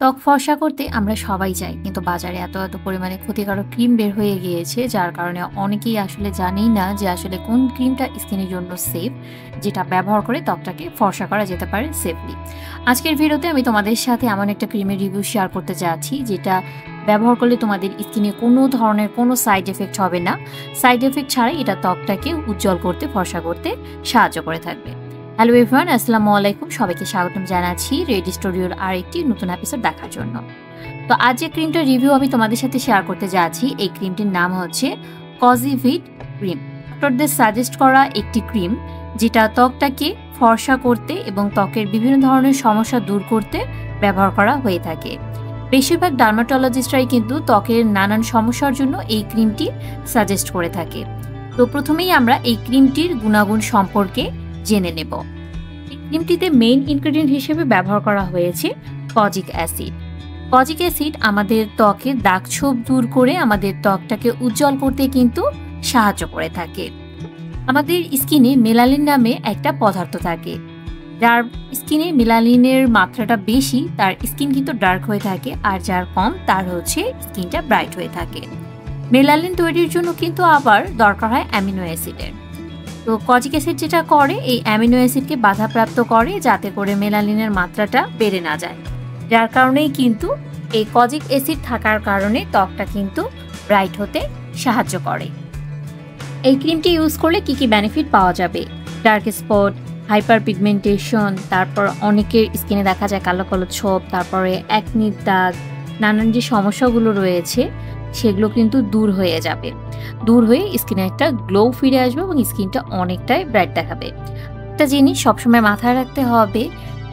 ত্বক ফর্সা করতে আমরা সবাই চাই, কিন্তু বাজারে এত পরিমাণে ক্ষতিকারক ক্রিম বের হয়ে গিয়েছে, যার কারণে অনেকেই আসলে জানেই না যে আসলে কোন ক্রিমটা স্কিনের জন্য সেফ, যেটা ব্যবহার করে ত্বকটাকে ফর্সা করা যেতে পারে সেফলি। আজকের ভিডিওতে আমি তোমাদের সাথে এমন একটা ক্রিমের রিভিউ শেয়ার করতে যাচ্ছি, যেটা ব্যবহার করলে তোমাদের স্কিনে কোনো ধরনের কোনো সাইড এফেক্ট হবে না। সাইড এফেক্ট ছাড়াই এটা ত্বকটাকে উজ্জ্বল করতে, ফর্সা করতে সাহায্য করে থাকবে। হ্যালো এভরিওয়ান, আসসালামু আলাইকুম। সবাইকে স্বাগতম জানাচ্ছি রেডি স্টুডিওর আরেকটি নতুন এপিসোড দেখার জন্য। তো আজ যে ক্রিমটার রিভিউ আমি তোমাদের সাথে শেয়ার করতে যাচ্ছি, এই ক্রিমটির নাম হচ্ছে কজিভিট ক্রিম। ডক্টরদের সাজেস্ট করা একটি ক্রিম, যেটা ত্বকটাকে ফর্সা করতে এবং ত্বকের বিভিন্ন ধরনের সমস্যা দূর করতে ব্যবহার করা হয়ে থাকে। বেশিরভাগ ডার্মাটোলজিস্টরাই কিন্তু ত্বকের নানান সমস্যার জন্য এই ক্রিমটি সাজেস্ট করে থাকে। তো প্রথমেই আমরা এই ক্রিমটির গুণাগুণ সম্পর্কে জেনে নেব। এই ক্রিমটিতে মেইন ইনগ্রেডিয়েন্ট হিসেবে ব্যবহার করা হয়েছে কজিক অ্যাসিড। কজিক অ্যাসিড আমাদের ত্বকের দাগছোপ দূর করে আমাদের ত্বকটাকে উজ্জ্বল করতে কিন্তু সাহায্য করে থাকে। আমাদের স্কিনে মেলানিন নামে একটা পদার্থ থাকে, যার স্কিনে মেলানিনের মাত্রাটা বেশি তার স্কিন কিন্তু ডার্ক হয়ে থাকে, আর যার কম তার হচ্ছে স্কিনটা ব্রাইট হয়ে থাকে। মেলানিন তৈরির জন্য কিন্তু আবার দরকার হয় অ্যামিনো অ্যাসিডের। তো কজিক অ্যাসিড যেটা করে, এই অ্যামিনো অ্যাসিডকে বাধাপ্রাপ্ত করে যাতে করে মেলানিনের মাত্রাটা বেড়ে না যায়। যার কারণেই কিন্তু এই কজিক অ্যাসিড থাকার কারণে ত্বকটা কিন্তু ব্রাইট হতে সাহায্য করে। এই ক্রিমটি ইউজ করলে কি কি বেনিফিট পাওয়া যাবে? ডার্ক স্পট, হাইপার পিগমেন্টেশন, তারপর অনেকের স্কিনে দেখা যায় কালো কালো ছোপ, তারপরে একনির দাগ, নানান যে সমস্যাগুলো রয়েছে সেগুলো কিন্তু দূর হয়ে যাবে। দূর হয়ে স্কিনে একটা গ্লো ফিরে আসবে এবং স্কিনটা অনেকটাই ব্রাইট দেখাবে। একটা জিনিস সবসময় মাথায় রাখতে হবে,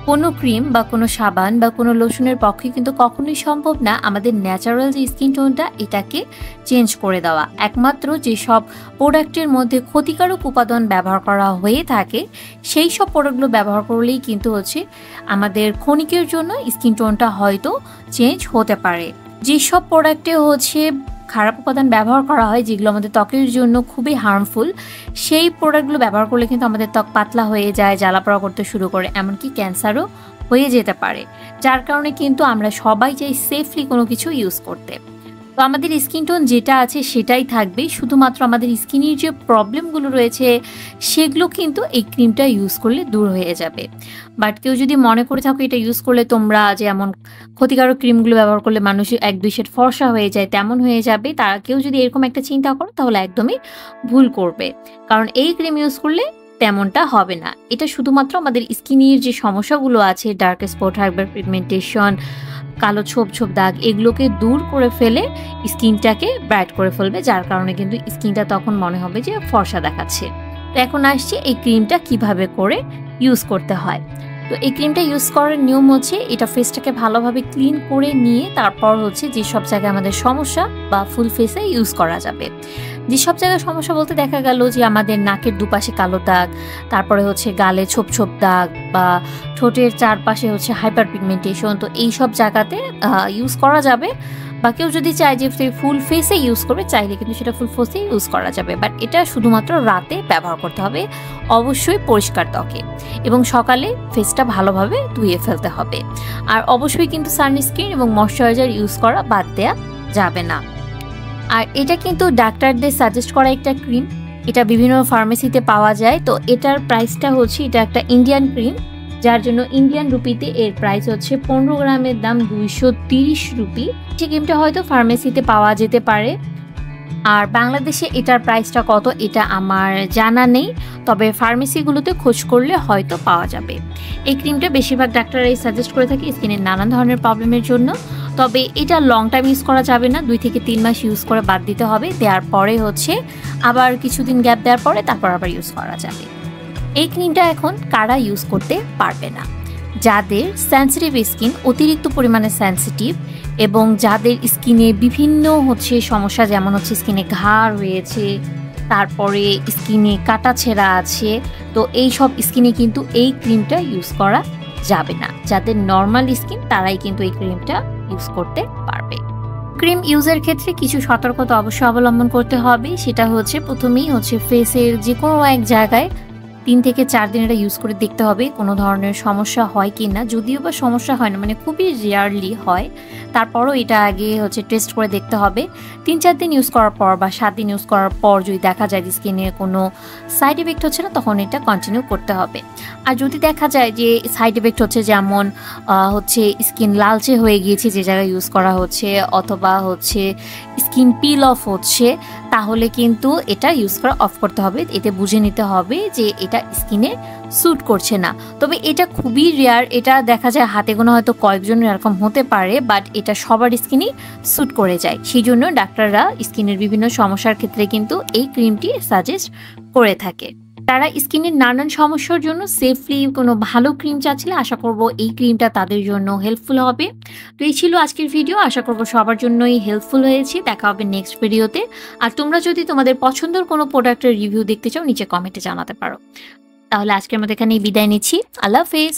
কোনো ক্রিম বা কোনো সাবান বা কোনো লোশনের পক্ষে কিন্তু কখনোই সম্ভব না আমাদের ন্যাচারাল যে স্কিন টোনটা এটাকে চেঞ্জ করে দেওয়া। একমাত্র যেসব প্রোডাক্টের মধ্যে ক্ষতিকারক উপাদান ব্যবহার করা হয়ে থাকে সেই সব প্রোডাক্টগুলো ব্যবহার করলেই কিন্তু হচ্ছে আমাদের ক্ষণিকের জন্য স্কিন টোনটা হয়তো চেঞ্জ হতে পারে। যেসব প্রোডাক্টে হচ্ছে খারাপ উপাদান ব্যবহার করা হয়, যেগুলো আমাদের ত্বকের জন্য খুবই হার্মফুল, সেই প্রোডাক্টগুলো ব্যবহার করলে কিন্তু আমাদের ত্বক পাতলা হয়ে যায়, জ্বালাপোড়া করতে শুরু করে, এমনকি ক্যান্সারও হয়ে যেতে পারে। যার কারণে কিন্তু আমরা সবাই চাই সেফলি কোনো কিছু ইউজ করতে। তো আমাদের স্কিন টোন যেটা আছে সেটাই থাকবে, শুধুমাত্র আমাদের স্কিনের যে প্রবলেমগুলো রয়েছে সেগুলো কিন্তু এই ক্রিমটা ইউজ করলে দূর হয়ে যাবে। বাট কেউ যদি মনে করে থাকো এটা ইউজ করলে তোমরা যেমন ক্ষতিকারক ক্রিমগুলো ব্যবহার করলে মানুষের এক দুই শেড ফর্সা হয়ে যায় তেমন হয়ে যাবে, তারা কেউ যদি এরকম একটা চিন্তা করো তাহলে একদমই ভুল করবে। কারণ এই ক্রিম ইউজ করলে তেমনটা হবে না। এটা শুধুমাত্র আমাদের স্কিনের যে সমস্যাগুলো আছে, ডার্ক স্পট, হাইপার পিগমেন্টেশন, কালো ছোপ ছোপ দাগ, এগুলোকে দূর করে ফেলে স্কিনটাকে ব্রাইট করে ফেলবে, যার কারণে কিন্তু স্কিনটা তখন মনে হবে যে ফর্সা দেখাচ্ছে। তো এখন আসছি এই ক্রিমটা কিভাবে করে ইউজ করতে হয়। তো এই ক্রিমটা ইউজ করার নিয়ম হচ্ছে, এটা ফেসটাকে ভালোভাবে ক্লিন করে নিয়ে তারপর হচ্ছে যেসব জায়গায় আমাদের সমস্যা বা ফুল ফেসে ইউজ করা যাবে। যেসব জায়গায় সমস্যা বলতে দেখা গেল যে আমাদের নাকের দুপাশে কালো দাগ, তারপরে হচ্ছে গালে ছোপ ছোপ দাগ, বা ঠোঁটের চারপাশে হচ্ছে হাইপার পিগমেন্টেশন, তো এইসব জায়গাতে ইউজ করা যাবে। বা কেউ যদি চায় যে ফুল ফেসে ইউজ করবে, চাইলে কিন্তু সেটা ফুল ফেসে ইউজ করা যাবে। বাট এটা শুধুমাত্র রাতে ব্যবহার করতে হবে, অবশ্যই পরিষ্কার ত্বকে, এবং সকালে ফেসটা ভালোভাবে ধুয়ে ফেলতে হবে। আর অবশ্যই কিন্তু সানস্ক্রিন এবং ময়শ্চারাইজার ইউজ করা বাদ দেওয়া যাবে না। আর এটা কিন্তু ডাক্তারদের সাজেস্ট করা একটা ক্রিম, এটা বিভিন্ন ফার্মেসিতে পাওয়া যায়। তো এটার প্রাইসটা হচ্ছে, এটা একটা ইন্ডিয়ান ক্রিম, যার জন্য ইন্ডিয়ান রুপিতে এর প্রাইস হচ্ছে 15 গ্রামের দাম 230 রুপি। সেই ক্রিমটা হয়তো ফার্মেসিতে পাওয়া যেতে পারে। আর বাংলাদেশে এটার প্রাইসটা কত এটা আমার জানা নেই, তবে ফার্মেসিগুলোতে খোঁজ করলে হয়তো পাওয়া যাবে। এই ক্রিমটা বেশিরভাগ ডাক্তাররাই সাজেস্ট করে থাকে স্কিনের নানান ধরনের প্রবলেমের জন্য। তবে এটা লং টাইম ইউজ করা যাবে না, 2 থেকে 3 মাস ইউজ করে বাদ দিতে হবে। দেওয়ার পরে হচ্ছে আবার কিছুদিন গ্যাপ দেওয়ার পরে তারপর আবার ইউজ করা যাবে। এই ক্রিমটা এখন কারা ইউজ করতে পারবে না? যাদের সেন্সিটিভ স্কিন, অতিরিক্ত পরিমাণে সেন্সিটিভ, এবং যাদের স্কিনে বিভিন্ন হচ্ছে সমস্যা, যেমন হচ্ছে স্কিনে ঘা রয়েছে, তারপরে স্কিনে কাটা ছেঁড়া আছে, তো এই সব স্কিনে কিন্তু এই ক্রিমটা ইউজ করা যাবে না। যাদের নর্মাল স্কিন তারাই কিন্তু এই ক্রিমটা ইউজ করতে পারবে। ক্রিম ইউজের ক্ষেত্রে কিছু সতর্কতা অবশ্যই অবলম্বন করতে হবে। সেটা হচ্ছে প্রথমেই হচ্ছে ফেসের যে কোনো এক জায়গায় 3 থেকে 4 দিন এটা ইউজ করে দেখতে হবে কোনো ধরনের সমস্যা হয় কি না। যদিও বা সমস্যা হয় না, মানে খুবই রেয়ারলি হয়, তারপরও এটা আগে হচ্ছে টেস্ট করে দেখতে হবে। 3-4 দিন ইউজ করার পর বা 7 দিন ইউজ করার পর যদি দেখা যায় যে স্কিনে কোনো সাইড এফেক্ট হচ্ছে না, তখন এটা কন্টিনিউ করতে হবে। আর যদি দেখা যায় যে সাইড এফেক্ট হচ্ছে, যেমন হচ্ছে স্কিন লালচে হয়ে গিয়েছে যে জায়গায় ইউজ করা হচ্ছে, অথবা হচ্ছে স্কিন পিল অফ হচ্ছে, তাহলে কিন্তু এটা ইউজ করা অফ করতে হবে। এতে বুঝে নিতে হবে যে এটা স্কিনে স্যুট করছে না। তবে এটা খুবই রেয়ার, এটা দেখা যায় হাতে গোনা হয়তো কয়েকজনের এরকম হতে পারে, বাট এটা সবার স্কিনই স্যুট করে যায়। সেই জন্য ডাক্তাররা স্কিনের বিভিন্ন সমস্যার ক্ষেত্রে কিন্তু এই ক্রিমটি সাজেস্ট করে থাকে। তারা স্কিনের নানান সমস্যার জন্য সেফলি কোনো ভালো ক্রিম চাচ্ছিলে, আশা করব এই ক্রিমটা তাদের জন্য হেল্পফুল হবে। তো এই ছিল আজকের ভিডিও, আশা করব সবার জন্যই হেল্পফুল হয়েছে। দেখা হবে নেক্সট ভিডিওতে। আর তোমরা যদি তোমাদের পছন্দের কোনো প্রোডাক্টের রিভিউ দেখতে চাও, নিচে কমেন্টে জানাতে পারো। তাহলে আজকের মতো এখানেই বিদায় নিচ্ছি। আল্লাহ হাফেজ।